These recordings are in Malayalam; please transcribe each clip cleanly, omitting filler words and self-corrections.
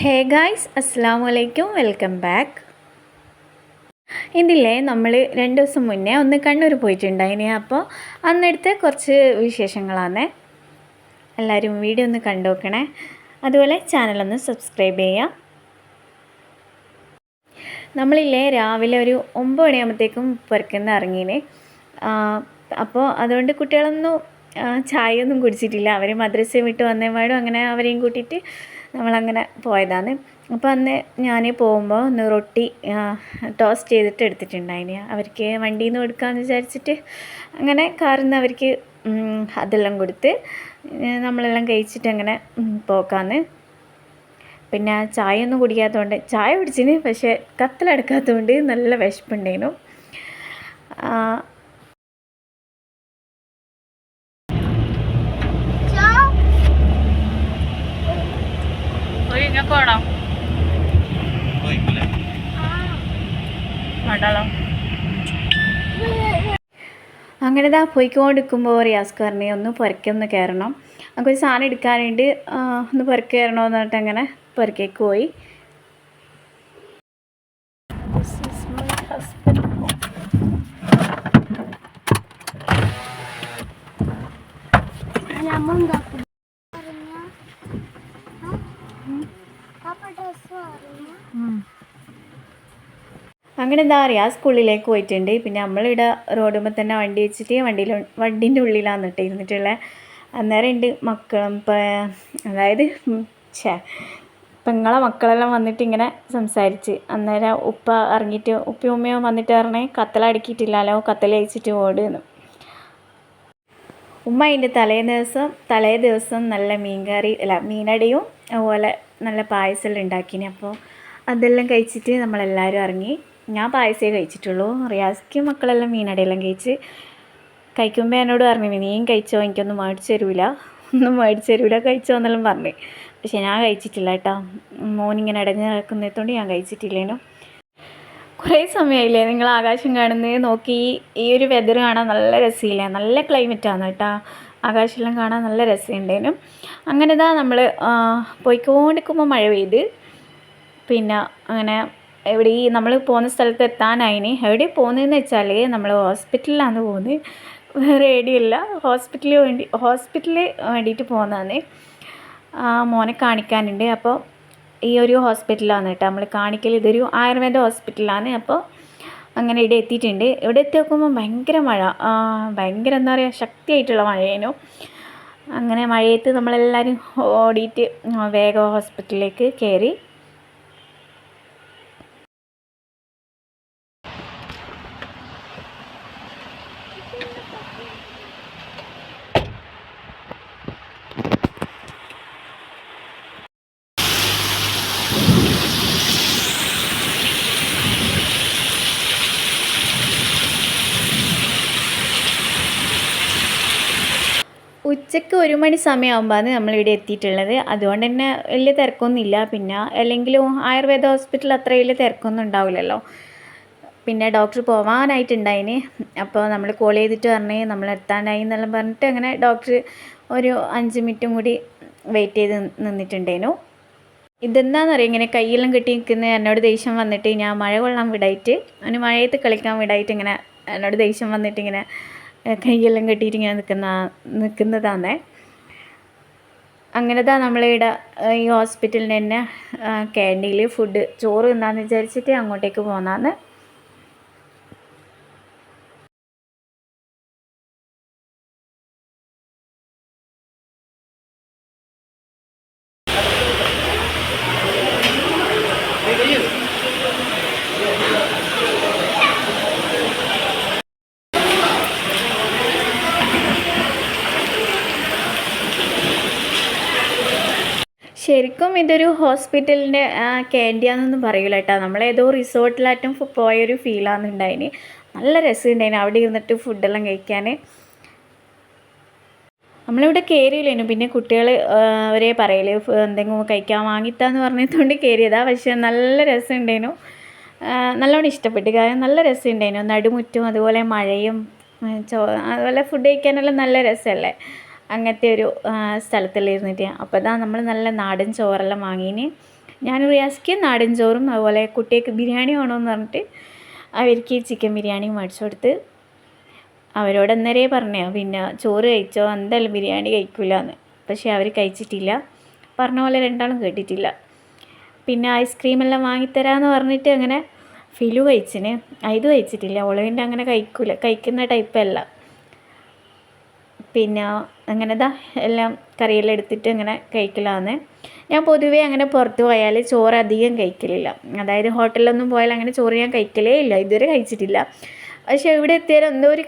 ഹേ ഗായ്സ്, അസ്സലാമു അലൈക്കും, വെൽക്കം ബാക്ക്. ഇതില്ലേ നമ്മൾ 2 ദിവസം മുന്നേ ഒന്ന് കണ്ണൂർ പോയിട്ടുണ്ടായിന്. അപ്പോൾ അന്നെടുത്ത് കുറച്ച് വിശേഷങ്ങളാണ്. എല്ലാവരും വീഡിയോ ഒന്ന് കണ്ടു നോക്കണേ. അതുപോലെ ചാനലൊന്ന് സബ്സ്ക്രൈബ് ചെയ്യുക. നമ്മളില്ലേ രാവിലെ ഒരു 9 മണിയാകുമ്പോഴത്തേക്കും പുറത്തുനിന്ന് ഇറങ്ങിന്. അപ്പോൾ അതുകൊണ്ട് കുട്ടികളൊന്നും ചായയൊന്നും കുടിച്ചിട്ടില്ല. അവർ മദ്രസ വിട്ട് വന്നേപാടും അങ്ങനെ അവരെയും കൂട്ടിയിട്ട് നമ്മളങ്ങനെ പോയതാണ്. അപ്പോൾ അന്ന് ഞാൻ പോകുമ്പോൾ ഒന്ന് റൊട്ടി ടോസ്റ്റ് ചെയ്തിട്ട് എടുത്തിട്ടുണ്ടായിന്. അവർക്ക് വണ്ടിയിൽ നിന്ന് കൊടുക്കാമെന്ന് വിചാരിച്ചിട്ട് അങ്ങനെ കാറിൽ നിന്ന് അവർക്ക് അതെല്ലാം കൊടുത്ത് നമ്മളെല്ലാം കഴിച്ചിട്ട് അങ്ങനെ പോക്കാന്ന്. പിന്നെ ചായ ഒന്നും കുടിക്കാത്തതുകൊണ്ട് ചായ കുടിച്ചിന്, പക്ഷേ കത്തലെടുക്കാത്തതുകൊണ്ട് നല്ല വിശപ്പുണ്ടായിരുന്നു. അങ്ങനെ പോയിക്കൊണ്ടിരിക്കുമ്പോൾ റിയാസ്കാരനെ ഒന്ന് പുറക്കൊന്ന് കയറണം, നമുക്കൊരു സാധനം എടുക്കാനുണ്ട്, ഒന്ന് പുറക്ക് കയറണമെന്ന് പറഞ്ഞിട്ട് അങ്ങനെ പുറക്കേക്ക് പോയി. അങ്ങനെ എന്താ പറയുക, സ്കൂളിലേക്ക് പോയിട്ടുണ്ട്. പിന്നെ നമ്മളിവിടെ റോഡുമ്പോൾ തന്നെ വണ്ടി വെച്ചിട്ട് വണ്ടീൻ്റെ ഉള്ളിലാണ് ഇരുന്നിട്ടുള്ളത്. അന്നേരം ഉണ്ട് മക്കളും അതായത് പെങ്ങളെ മക്കളെല്ലാം വന്നിട്ട് ഇങ്ങനെ സംസാരിച്ച്. അന്നേരം ഉപ്പ ഇറങ്ങിയിട്ട് ഉപ്പയും ഉമ്മയും വന്നിട്ട് പറഞ്ഞേ കത്തലടുക്കിയിട്ടില്ലല്ലോ, കത്തൽ കഴിച്ചിട്ട് ഓടുന്നു. ഉമ്മ അതിൻ്റെ തലേ ദിവസം നല്ല മീനടിയും അതുപോലെ നല്ല പായസമെല്ലാം ഉണ്ടാക്കിന്. അപ്പോൾ അതെല്ലാം കഴിച്ചിട്ട് നമ്മളെല്ലാവരും ഇറങ്ങി. ഞാൻ പായസമേ കഴിച്ചിട്ടുള്ളൂ. റിയാസ്ക്ക് മക്കളെല്ലാം മീനടയെല്ലാം കഴിക്കുമ്പോൾ എന്നോട് പറഞ്ഞു, നീയും കഴിച്ചോ, എനിക്കൊന്നും മേടിച്ച് തരൂല കഴിച്ചോ എന്നെല്ലാം പറഞ്ഞു. പക്ഷെ ഞാൻ കഴിച്ചിട്ടില്ല കേട്ടോ. മോനിങ്ങനെ അടഞ്ഞ് നടക്കുന്നതുകൊണ്ട് ഞാൻ കഴിച്ചിട്ടില്ലേനു. കുറേ സമയമായില്ലേ നിങ്ങൾ ആകാശം കാണുന്നത് നോക്കി. ഈ ഒരു വെതർ കാണാൻ നല്ല രസമില്ലേ, നല്ല ക്ലൈമറ്റാണ് കേട്ടോ. ആകാശമെല്ലാം കാണാൻ നല്ല രസമുണ്ടേനും. അങ്ങനെ നമ്മൾ പോയിക്കൊണ്ടിരിക്കുമ്പോൾ മഴ പെയ്ത്. പിന്നെ അങ്ങനെ നമ്മൾ പോകുന്ന സ്ഥലത്ത് എത്താനായിന്. എവിടെ പോകുന്നതെന്ന് വെച്ചാൽ നമ്മൾ ഹോസ്പിറ്റലിലാണ് പോകുന്നത്, വേറെ എവിടെയില്ല. ഹോസ്പിറ്റലിൽ വേണ്ടിയിട്ട് പോകുന്നതാണ്. മോനെ കാണിക്കാനുണ്ട്. അപ്പോൾ ഈ ഒരു ഹോസ്പിറ്റലാണ് കേട്ടോ നമ്മൾ കാണിക്കൽ. ഇതൊരു ആയുർവേദ ഹോസ്പിറ്റലാണ്. അപ്പോൾ അങ്ങനെ ഇവിടെ എത്തിയിട്ടുണ്ട്. ഇവിടെ എത്തി നോക്കുമ്പോൾ ഭയങ്കര മഴ, ഭയങ്കര എന്താ പറയുക, ശക്തിയായിട്ടുള്ള മഴയേനു. അങ്ങനെ മഴയത്ത് നമ്മളെല്ലാവരും ഓടിയിട്ട് വേഗം ഹോസ്പിറ്റലിലേക്ക് കയറി. ഉച്ചയ്ക്ക് 1 മണി സമയമാകുമ്പോഴാണ് നമ്മളിവിടെ എത്തിയിട്ടുള്ളത്. അതുകൊണ്ട് തന്നെ വലിയ തിരക്കൊന്നുമില്ല. പിന്നെ അല്ലെങ്കിലും ആയുർവേദ ഹോസ്പിറ്റൽ അത്ര വലിയ തിരക്കൊന്നും ഉണ്ടാവില്ലല്ലോ. പിന്നെ ഡോക്ടർ പോവാനായിട്ടുണ്ടായിന്. അപ്പോൾ നമ്മൾ കോൾ ചെയ്തിട്ട് പറഞ്ഞ് നമ്മൾ എത്താനായി എന്നെല്ലാം പറഞ്ഞിട്ട് അങ്ങനെ ഡോക്ടർ ഒരു 5 മിനിറ്റും കൂടി വെയിറ്റ് ചെയ്ത് നിന്നിട്ടുണ്ടേനു. ഇതെന്താണെന്നറിയാം, ഇങ്ങനെ കൈയെല്ലാം കെട്ടി നിൽക്കുന്നത്. എന്നോട് ദേഷ്യം വന്നിട്ട് ഞാൻ മഴ കൊള്ളാൻ വിടായിട്ട്, അവന് മഴയത്ത് കളിക്കാൻ വിടായിട്ട് ഇങ്ങനെ എന്നോട് ദേഷ്യം വന്നിട്ട് ഇങ്ങനെ കൈയെല്ലാം കെട്ടിയിട്ട് ഇങ്ങനെ നിൽക്കുന്നതാണേ. അങ്ങനെതാ നമ്മളിവിടെ ഈ ഹോസ്പിറ്റലിൻ്റെ തന്നെ ക്യാൻറ്റീനിൽ ചോറ് തിന്നാന്ന് വിചാരിച്ചിട്ട് അങ്ങോട്ടേക്ക് പോകുന്നതാണ്. ശരിക്കും ഇതൊരു ഹോസ്പിറ്റലിൻ്റെ ക്യാൻറ്റീനാണെന്നൊന്നും പറയില്ല കേട്ടോ. നമ്മളേതോ റിസോർട്ടിലായിട്ടും പോയൊരു ഫീലാണ് ഉണ്ടായിന്. നല്ല രസമുണ്ടായിന് അവിടെ ഇരുന്നിട്ട് ഫുഡെല്ലാം കഴിക്കാൻ. നമ്മളിവിടെ കയറിയില്ലേനു. പിന്നെ കുട്ടികൾ അവരെ പറയല് എന്തെങ്കിലും കഴിക്കാൻ വാങ്ങിത്താന്ന് പറഞ്ഞതുകൊണ്ട് കയറിയതാണ്. പക്ഷേ നല്ല രസമുണ്ടായിരുന്നു, നല്ലോണം ഇഷ്ടപ്പെട്ടു. കാരണം നല്ല രസമുണ്ടായിരുന്നു. നടുമുറ്റും അതുപോലെ മഴയും അതുപോലെ ഫുഡ് കഴിക്കാനെല്ലാം നല്ല രസമല്ലേ അങ്ങനത്തെ ഒരു സ്ഥലത്തെല്ലാം ഇരുന്നിട്ട്. അപ്പോൾ നമ്മൾ നല്ല നാടൻ ചോറെല്ലാം വാങ്ങിന്. ഞാൻ റിയാസ്ക്ക് നാടൻ ചോറും അതുപോലെ കുട്ടിക്ക് ബിരിയാണി വേണമെന്ന് പറഞ്ഞിട്ട് അവർക്ക് ചിക്കൻ ബിരിയാണി മേടിച്ചു കൊടുത്ത്. അവരോട് അന്നേരേ പറഞ്ഞു പിന്നെ ചോറ് കഴിച്ചോ, എന്തായാലും ബിരിയാണി കഴിക്കില്ല എന്ന്. പക്ഷേ അവർ കഴിച്ചിട്ടില്ല, പറഞ്ഞ പോലെ രണ്ടാളും കേട്ടിട്ടില്ല. പിന്നെ ഐസ്ക്രീമെല്ലാം വാങ്ങിത്തരാമെന്ന് പറഞ്ഞിട്ട് അങ്ങനെ ഫിലു കഴിച്ചിന്, ഇത് കഴിച്ചിട്ടില്ല. ഓളവിൻ്റെ അങ്ങനെ കഴിക്കുന്ന ടൈപ്പല്ല. പിന്നെ അങ്ങനെ എല്ലാം കറിയെല്ലാം എടുത്തിട്ട് അങ്ങനെ കഴിക്കലാന്ന്. ഞാൻ പൊതുവേ അങ്ങനെ പുറത്ത് പോയാൽ ചോറ് അധികം കഴിക്കലില്ല. അതായത് ഹോട്ടലിലൊന്നും പോയാൽ അങ്ങനെ ചോറ് ഞാൻ കഴിക്കലേ ഇല്ല, ഇതുവരെ കഴിച്ചിട്ടില്ല. പക്ഷേ ഇവിടെ എത്തിയാലും എന്തോ ഒരു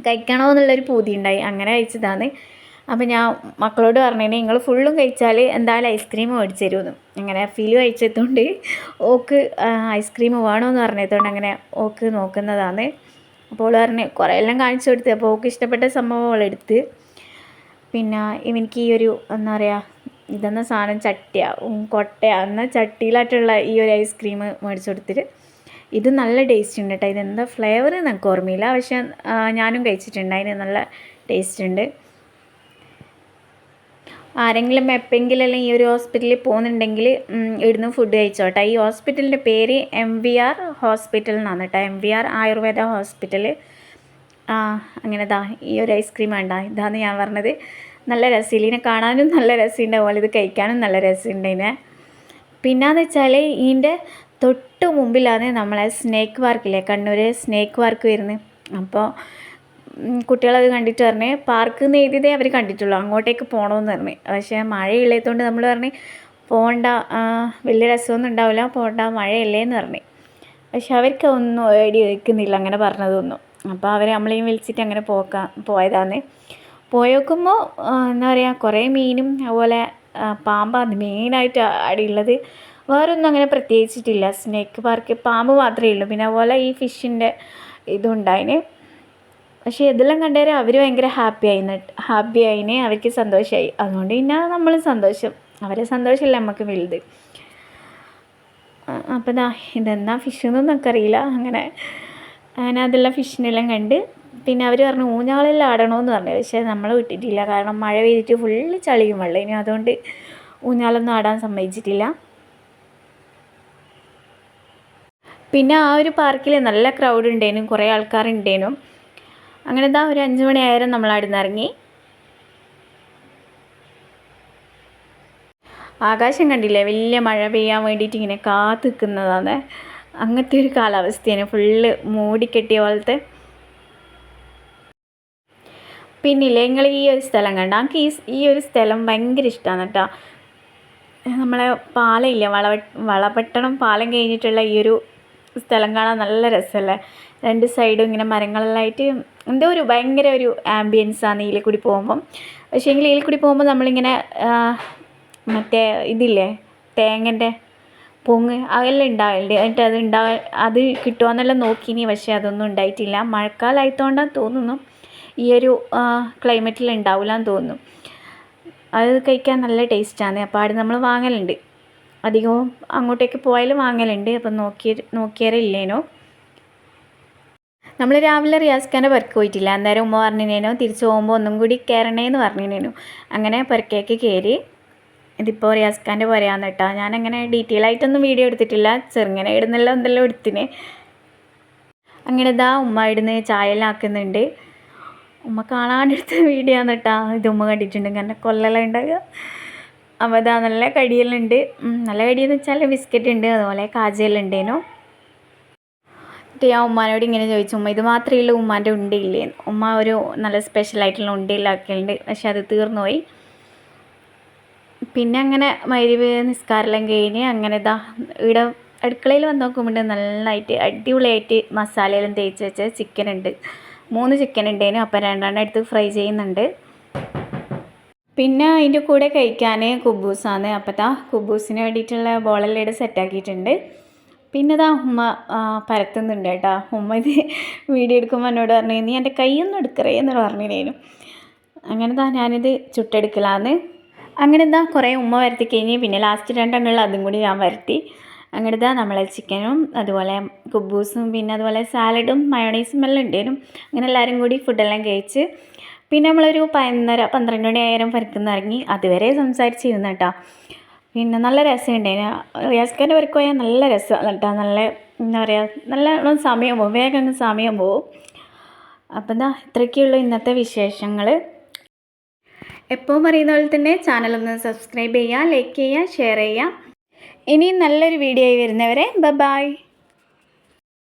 കഴിക്കണമെന്നുള്ളൊരു പൂതി ഉണ്ടായി, അങ്ങനെ കഴിച്ചതാണ്. അപ്പോൾ ഞാൻ മക്കളോട് പറഞ്ഞു, നിങ്ങൾ ഫുള്ളും കഴിച്ചാൽ എന്തായാലും ഐസ്ക്രീം മേടിച്ച് തരുമെന്ന്. അങ്ങനെ ഫിലു കഴിച്ചതുകൊണ്ട് ഓക്ക് ഐസ്ക്രീം വേണമെന്ന് പറഞ്ഞതുകൊണ്ട് അങ്ങനെ ഓക്ക് നോക്കുന്നതാണ്. അപ്പോൾ പറഞ്ഞ് കുറേ എല്ലാം കാണിച്ചു കൊടുത്ത്. അപ്പോൾ ഓക്ക് ഇഷ്ടപ്പെട്ട സംഭവം അവളെടുത്ത്. പിന്നെ എനിക്ക് ഈ ഒരു എന്താ പറയുക, ഇതെന്ന സാധനം കൊട്ടയാ എന്നാൽ ചട്ടിയിലായിട്ടുള്ള ഈ ഒരു ഐസ്ക്രീം മേടിച്ചു കൊടുത്തിട്ട്, ഇത് നല്ല ടേസ്റ്റ് ഉണ്ട് കേട്ടോ. ഇതെന്താ ഫ്ലേവർ എനിക്ക് ഓർമ്മയില്ല, പക്ഷേ ഞാനും കഴിച്ചിട്ടുണ്ട്, അതിന് നല്ല ടേസ്റ്റ് ഉണ്ട്. ആരെങ്കിലും എപ്പോഴെങ്കിലും ഈ ഒരു ഹോസ്പിറ്റലിൽ പോകുന്നുണ്ടെങ്കിൽ ഇവിടുന്ന് ഫുഡ് കഴിച്ചോട്ടെ. ഈ ഹോസ്പിറ്റലിൻ്റെ പേര് MVR ഹോസ്പിറ്റൽ എന്നാണ് കേട്ടോ, MVR ആയുർവേദ ഹോസ്പിറ്റൽ. അങ്ങനെ ഈ ഒരു ഐസ്ക്രീം വേണ്ട, ഇതാണ് ഞാൻ പറഞ്ഞത്. നല്ല രസമില്ല, ഇതിനെ കാണാനും നല്ല രസമുണ്ടാവും, ഇത് കഴിക്കാനും നല്ല രസമുണ്ട് ഇതിനെ. പിന്നെയെന്ന് വെച്ചാൽ ഇതിൻ്റെ തൊട്ട് മുമ്പിലാണ് നമ്മളെ സ്നേക്ക് പാർക്കില്ലേ, കണ്ണൂർ സ്നേക്ക് പാർക്ക് വരുന്നത്. അപ്പോൾ കുട്ടികളത് കണ്ടിട്ട് പറഞ്ഞ് പാർക്ക് എന്ന് എഴുതിയതേ അവർ കണ്ടിട്ടുള്ളൂ, അങ്ങോട്ടേക്ക് പോകണമെന്ന് പറഞ്ഞ്. പക്ഷേ മഴയുള്ളതുകൊണ്ട് നമ്മൾ പറഞ്ഞ് പോകണ്ട, വലിയ രസമൊന്നും ഉണ്ടാവില്ല, പോകണ്ട മഴയല്ലേന്ന് പറഞ്ഞ്. പക്ഷെ അവർക്ക് ഒന്നും ഏടി വയ്ക്കുന്നില്ല അങ്ങനെ പറഞ്ഞതൊന്നും. അപ്പോൾ അവർ നമ്മളെയും വിളിച്ചിട്ട് അങ്ങനെ പോയതാണ്. പോയേക്കുമ്പോൾ എന്താ പറയുക, കുറേ മീനും അതുപോലെ പാമ്പാണ് മെയിനായിട്ട് അടിയുള്ളത്. വേറൊന്നും അങ്ങനെ പ്രത്യേകിച്ചിട്ടില്ല. സ്നേക്ക് പാർക്ക് പാമ്പ് മാത്രമേ ഉള്ളൂ, പിന്നെ അതുപോലെ ഈ ഫിഷിൻ്റെ ഇതുണ്ടായിന്. പക്ഷേ ഇതെല്ലാം കണ്ടേരം അവർ ഭയങ്കര ഹാപ്പി ആയിന്, അവർക്ക് സന്തോഷമായി. അതുകൊണ്ട് പിന്നെ നമ്മൾ സന്തോഷം, അവരെ സന്തോഷമല്ലേ നമുക്ക് വലുത്. അപ്പോൾ ഇതെന്താ ഫിഷ് എന്നൊന്നും നമുക്കറിയില്ല. അങ്ങനെ അതെല്ലാം ഫിഷിനെല്ലാം കണ്ട്. പിന്നെ അവർ പറഞ്ഞു ഊഞ്ഞാലെല്ലാം ആടണമെന്ന് പറഞ്ഞു. പക്ഷേ നമ്മൾ വിട്ടിട്ടില്ല, കാരണം മഴ പെയ്തിട്ട് ഫുള്ള് ചളിയും വെള്ളം, ഇനി അതുകൊണ്ട് ഊഞ്ഞാലൊന്നും ആടാൻ സമ്മതിച്ചിട്ടില്ല. പിന്നെ ആ ഒരു പാർക്കിൽ നല്ല ക്രൗഡ് ഉണ്ടേനും, കുറേ ആൾക്കാരുണ്ടേനും. അങ്ങനെ ഒരു 5 മണിയായാലും നമ്മൾ അവിടെ നിന്ന് ഇറങ്ങി. ആകാശം കണ്ടില്ലേ, വലിയ മഴ പെയ്യാൻ വേണ്ടിയിട്ട് ഇങ്ങനെ കാത്തു നിൽക്കുന്നതാണ്. അങ്ങനത്തെ ഒരു കാലാവസ്ഥയാണ്, ഫുള്ള് മൂടിക്കെട്ടിയ പോലത്തെ. പിന്നില്ലേ നിങ്ങൾ ഈ ഒരു സ്ഥലം കണ്ട, എനിക്ക് ഈ ഒരു സ്ഥലം ഭയങ്കര ഇഷ്ടമാണ് കേട്ടോ. നമ്മളെ പാലമില്ല, വളപട്ടണം പാലം കഴിഞ്ഞിട്ടുള്ള ഈ ഒരു സ്ഥലം കാണാൻ നല്ല രസമല്ലേ. 2 സൈഡും ഇങ്ങനെ മരങ്ങളെല്ലാം ആയിട്ട് എന്തോ ഒരു ഭയങ്കര ഒരു ആംബിയൻസാണ് ഇതിൽ കൂടി പോകുമ്പം. പക്ഷേ എങ്കിൽ ഇതിൽ കൂടി പോകുമ്പോൾ നമ്മളിങ്ങനെ മറ്റേ ഇതില്ലേ തേങ്ങൻ്റെ പൊങ്ങ് അതെല്ലാം ഉണ്ടാവലുണ്ട്. എന്നിട്ട് അത് കിട്ടുമോയെന്നെല്ലാം നോക്കിനി, പക്ഷേ അതൊന്നും ഉണ്ടായിട്ടില്ല. മഴക്കാലമായതുകൊണ്ടാണ് തോന്നുന്നു ഈ ഒരു ക്ലൈമറ്റിൽ ഉണ്ടാവില്ല എന്ന് തോന്നുന്നു. അത് കഴിക്കാൻ നല്ല ടേസ്റ്റാണ്. അപ്പോൾ അവിടെ നമ്മൾ വാങ്ങലുണ്ട്, അധികവും അങ്ങോട്ടേക്ക് പോയാലും വാങ്ങലുണ്ട്. അപ്പം നോക്കിയാറില്ലേനോ. നമ്മൾ രാവിലെ റിയാസ്ഖാൻ്റെ പെരക്ക് പോയിട്ടില്ല, അന്നേരം ഉമ്മ പറഞ്ഞിനേനോ തിരിച്ചു പോകുമ്പോൾ ഒന്നും കൂടി കയറണേന്ന് പറഞ്ഞിനേനു. അങ്ങനെ പെരക്കേക്ക് കയറി. ഇതിപ്പോൾ റിയാസ്ഖാൻ്റെ പുരയാന്ന് കേട്ടോ. ഞാനങ്ങനെ ഡീറ്റെയിൽ ആയിട്ടൊന്നും വീഡിയോ എടുത്തിട്ടില്ല, ചെറുങ്ങനെ ഇടുന്നെല്ലാം എന്തെല്ലാം എടുത്തിന്. അങ്ങനെ ഉമ്മ ഇടുന്ന് ചായ എല്ലാം ആക്കുന്നുണ്ട്. ഉമ്മ കാണാണ്ടെടുത്ത വീഡിയോ ആണ് കേട്ടോ. ഇത് ഉമ്മ കണ്ടിട്ടുണ്ട്, ഇങ്ങനെ കൊല്ലെല്ലാം ഉണ്ടാകുക. അപ്പോൾ നല്ല കടിയെല്ലാം ഉണ്ട്. നല്ല കടിയെന്ന് വെച്ചാൽ ബിസ്ക്കറ്റ് ഉണ്ട്, അതുപോലെ കാജയെല്ലാം ഉണ്ടേനു. എന്നിട്ട് ഞാൻ ഉമ്മാനോട് ഇങ്ങനെ ചോദിച്ചു, ഉമ്മ ഇത് മാത്രമേ ഉള്ളൂ ഉമ്മാൻ്റെ ഉണ്ടില്ലേ. ഉമ്മ ഒരു നല്ല സ്പെഷ്യലായിട്ടുള്ള ഉണ്ടിയിലാക്കലുണ്ട്, പക്ഷെ അത് തീർന്നു പോയി. പിന്നെ അങ്ങനെ മഗ്‌രിബ് നിസ്കാരമെല്ലാം കഴിഞ്ഞ് അങ്ങനെ ഇവിടെ അടുക്കളയിൽ വന്ന് നോക്കുമ്പോൾ നന്നായിട്ട് അടിപൊളിയായിട്ട് മസാലയെല്ലാം തേച്ച് വെച്ച ചിക്കൻ ഉണ്ട്. 3 ചിക്കൻ ഉണ്ടേനു. അപ്പോൾ 2 എടുത്ത് ഫ്രൈ ചെയ്യുന്നുണ്ട്. പിന്നെ അതിൻ്റെ കൂടെ കഴിക്കാൻ കുബൂസാണ്. അപ്പോൾ കുബൂസിന് വേണ്ടിയിട്ടുള്ള ബോളെല്ലാം ഇവിടെ സെറ്റാക്കിയിട്ടുണ്ട്. പിന്നെ ഉമ്മ പരത്തുന്നുണ്ട് കേട്ടോ. ഉമ്മ ഇത് വീഡിയോ എടുക്കുമ്പോൾ എന്നോട് പറഞ്ഞു, നീ എൻ്റെ കൈയൊന്നും എടുക്കറേ എന്ന് പറഞ്ഞിനേനു. അങ്ങനെ ഞാനിത് ചുട്ടെടുക്കലാന്ന്. അങ്ങനെ കുറേ ഉമ്മ വരത്തി കഴിഞ്ഞ് പിന്നെ ലാസ്റ്റ് 2 അതും കൂടി ഞാൻ വരത്തി. അങ്ങനെ നമ്മളെ ചിക്കനും അതുപോലെ കുബൂസും പിന്നെ അതുപോലെ സാലഡും മയോണൈസും എല്ലാം ഉണ്ടേനും. അങ്ങനെ എല്ലാവരും കൂടി ഫുഡെല്ലാം കഴിച്ച് പിന്നെ നമ്മളൊരു 11:30-12 മണിയായാലും പുരക്കുന്ന ഇറങ്ങി. അതുവരെ സംസാരിച്ചിരുന്നു കേട്ടോ. പിന്നെ നല്ല രസമുണ്ടായിന്. റിയാസ്ഖാൻ്റെ വർക്ക് പോയാൽ നല്ല രസമാണ് കേട്ടോ. നല്ല എന്താ പറയുക, നല്ല സമയം പോകും, വേഗം അങ്ങ് സമയം പോവും. അപ്പം എന്താ ഇത്രയൊക്കെയുള്ളൂ ഇന്നത്തെ വിശേഷങ്ങൾ. എപ്പോഴും പറയുന്ന പോലെ തന്നെ ചാനലൊന്ന് സബ്സ്ക്രൈബ് ചെയ്യുക, ലൈക്ക് ചെയ്യുക, ഷെയർ ചെയ്യുക. ഇനിയും നല്ലൊരു വീഡിയോ ആയി വരുന്നവരെ ബൈ.